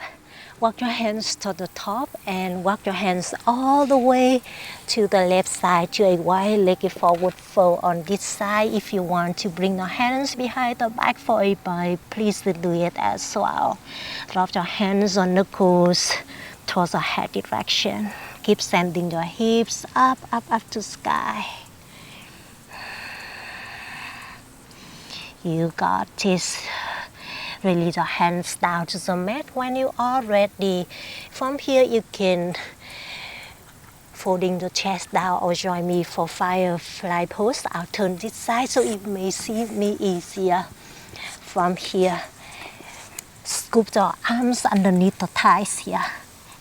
Walk your hands to the top and walk your hands all the way to the left side to a wide-legged forward fold on this side. If you want to bring your hands behind the back for a bite, please do it as well. Drop your hands on the knees towards the head direction. Keep sending your hips up, up, up to sky. You got this. Release your hands down to the mat when you are ready. From here, you can folding the chest down or join me for firefly pose. I'll turn this side so you may see me easier. From here, scoop your arms underneath the thighs here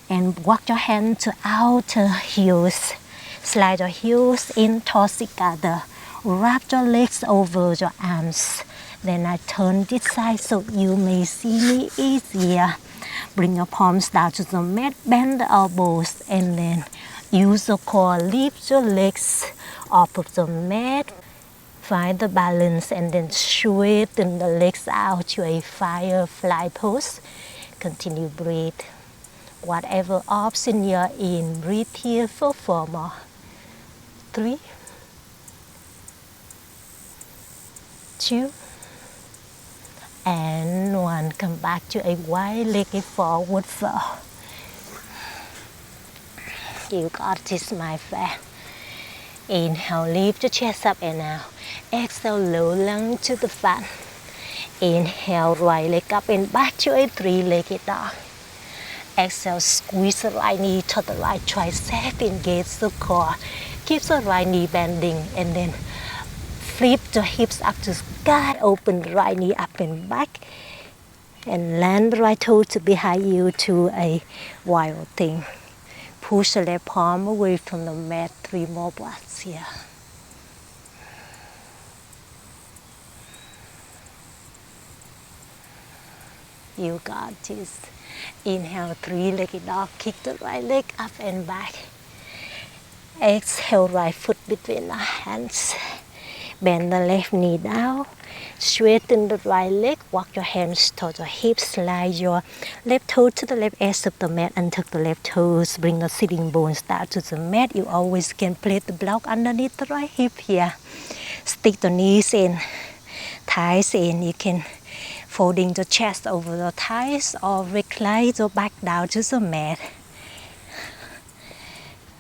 and walk your hands to outer heels. Slide your heels in towards together. Wrap your legs over your arms. Then I turn this side so you may see me easier. Bring your palms down to the mat, bend the elbows, and then use the core, lift your legs off of the mat. Find the balance and then straighten the legs out to a firefly pose. Continue breathe. Whatever option you're in, breathe here for 4 more. 3, 2, and 1. Come back to a wide-legged forward fold. You got this, my friend. Inhale, lift the chest up and out. Exhale, low lunge to the front. Inhale, right leg up and back to a 3-legged dog. Exhale, squeeze the right knee to the right tricep, engage the core. Keep the right knee bending and then flip the hips up to sky. Open the right knee up and back. And land the right toe to behind you to a wild thing. Push the left palm away from the mat. 3 more breaths here. You got this. Inhale, 3-legged dog. Kick the right leg up and back. Exhale, right foot between the hands. Bend the left knee down. Straighten the right leg. Walk your hands towards the hips. Slide your left toe to the left edge of the mat and tuck the left toes. Bring the sitting bones down to the mat. You always can place the block underneath the right hip here. Stick the knees in, thighs in. You can folding the chest over the thighs or recline your back down to the mat.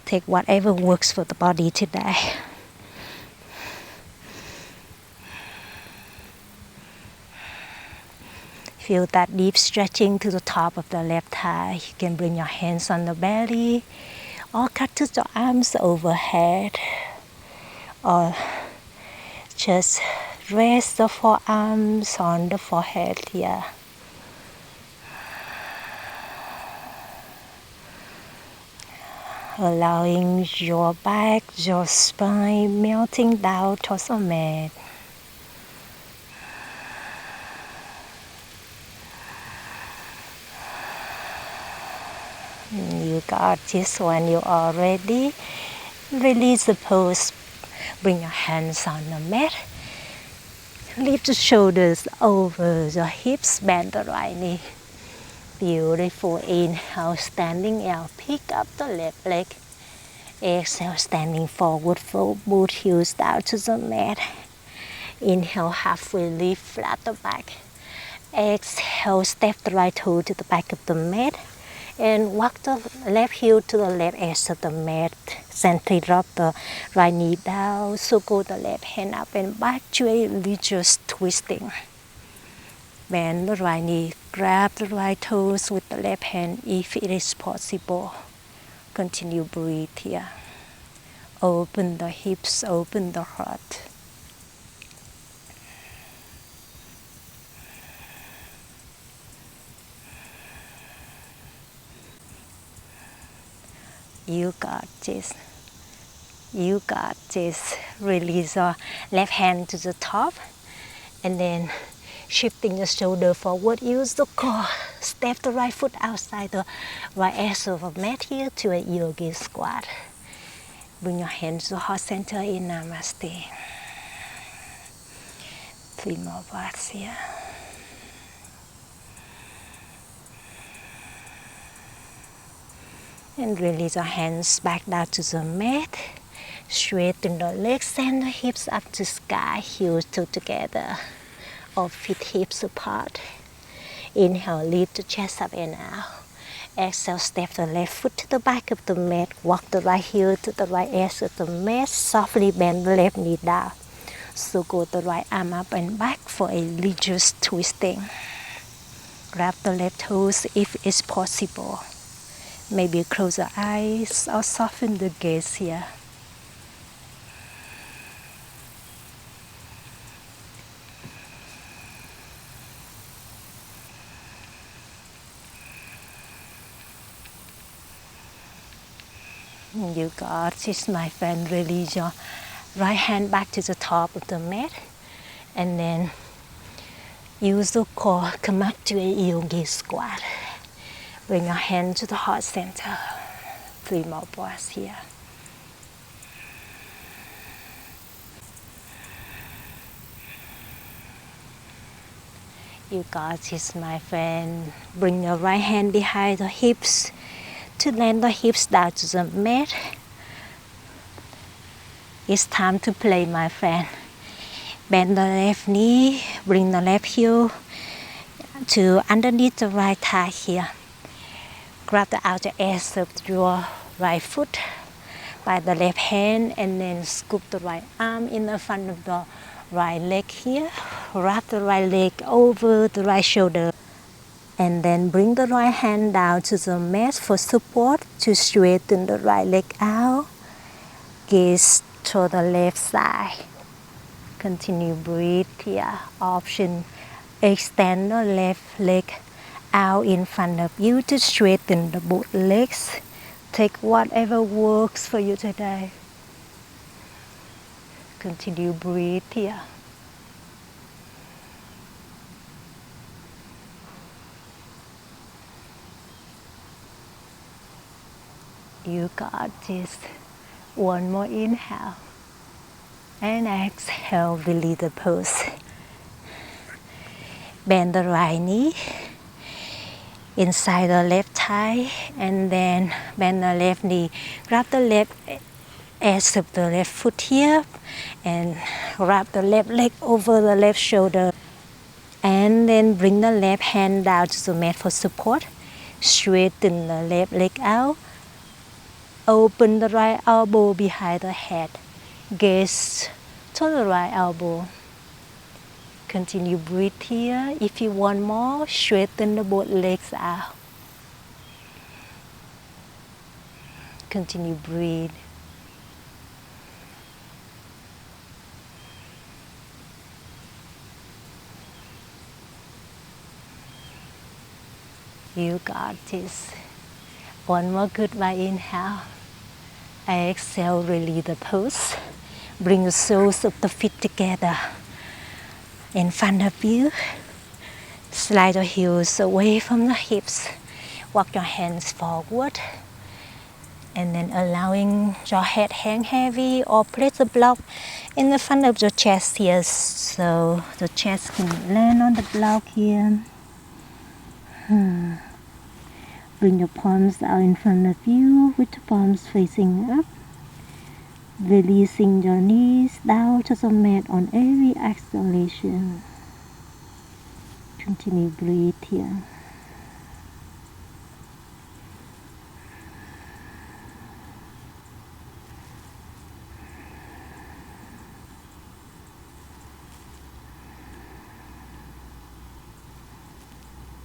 Take whatever works for the body today. Feel that deep stretching to the top of the left thigh. You can bring your hands on the belly or cut to the arms overhead, or just rest the forearms on the forehead here. Allowing your back, your spine melting down towards the mat. You got this when you are ready. Release the pose. Bring your hands on the mat. Lift the shoulders over the hips. Bend the right knee. Beautiful. Inhale, standing out. Pick up the left leg. Exhale, standing forward fold. Both heels down to the mat. Inhale, halfway lift, flat the back. Exhale, step the right toe to the back of the mat. And walk the left heel to the left edge of the mat. Gently drop the right knee down. So go the left hand up and back to a religious twisting. Bend the right knee. Grab the right toes with the left hand if it is possible. Continue breathe here. Open the hips, open the heart. You got this. You got this. Release your left hand to the top and then shifting the shoulder forward. Use the core. Step the right foot outside the right edge of the mat here to a yogi squat. Bring your hands to heart center in Namaste. 3 more breaths here. And release your hands back down to the mat. Straighten the legs, send the hips up to sky, heels toe together, or feet hips apart. Inhale, lift the chest up and out. Exhale, step the left foot to the back of the mat. Walk the right heel to the right edge of the mat. Softly bend the left knee down. So go the right arm up and back for a religious twisting. Grab the left toes if it's possible. Maybe close your eyes or soften the gaze here. You got this, my friend. Release your right hand back to the top of the mat. And then use the core, come up to a yogi squat. Bring your hand to the heart center. 3 more breaths here. You got this, my friend. Bring your right hand behind the hips. to land the hips down to the mat. It's time to play, my friend. Bend the left knee, bring the left heel to underneath the right thigh here. Grab the outer edge of your right foot by the left hand and then scoop the right arm in the front of the right leg here. Wrap the right leg over the right shoulder. And then bring the right hand down to the mat for support to straighten the right leg out. Gaze to the left side. Continue breathe here. Option, extend the left leg out in front of you to straighten the both legs. Take whatever works for you today. Continue breathe here. You got this. One more inhale. And exhale, release the pose. Bend the right knee inside the left thigh and then bend the left knee. Grab the left edge of the left foot here and wrap the left leg over the left shoulder. And then bring the left hand down to the mat for support. Straighten the left leg out. Open the right elbow behind the head. Gaze to the right elbow. Continue breathe here. If you want more, straighten the both legs out. Continue breathe. You got this. One more goodbye inhale. Exhale, release the pose. Bring the soles of the feet together in front of you. Slide the heels away from the hips. Walk your hands forward. And then allowing your head hang heavy or place the block in the front of your chest here. So the chest can land on the block here. Bring your palms out in front of you with the palms facing up. Releasing your knees down to the mat on every exhalation. Continue breathe here.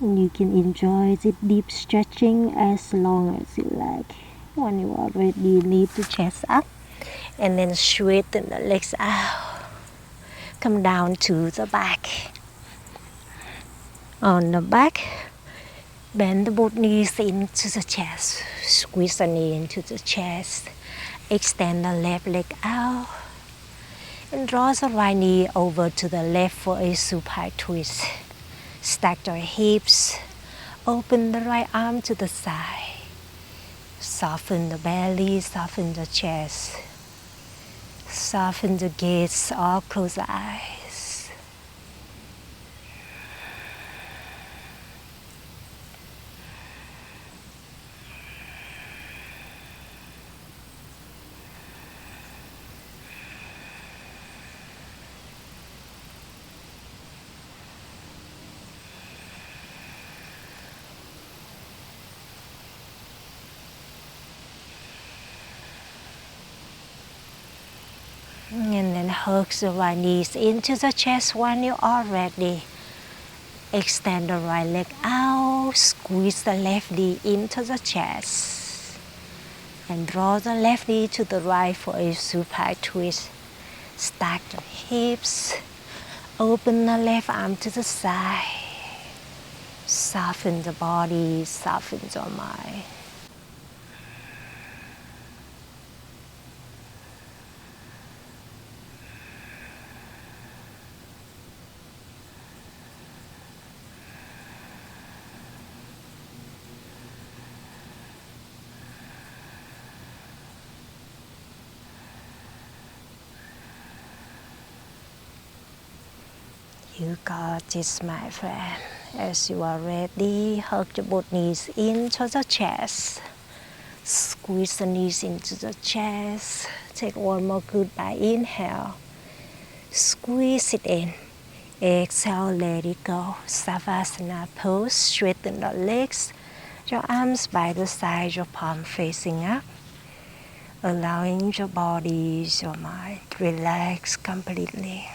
You can enjoy the deep stretching as long as you like. When you are ready, lift the chest up and then straighten the legs out. Come down to the back. On the back, bend the both knees into the chest. Squeeze the knee into the chest. Extend the left leg out. And draw the right knee over to the left for a supine twist. Stack your hips. Open the right arm to the side. Soften the belly, soften the chest. Soften the gaze or close the eyes. And then hug the right knees into the chest when you are ready. Extend the right leg out, squeeze the left knee into the chest. And draw the left knee to the right for a supine twist. Stack the hips, open the left arm to the side. Soften the body, soften your mind. You got this, my friend. As you are ready, hug your both knees into the chest. Squeeze the knees into the chest. Take one more goodbye inhale. Squeeze it in. Exhale, let it go. Savasana pose. Straighten the legs. Your arms by the side, your palm facing up. Allowing your body, your mind relax completely.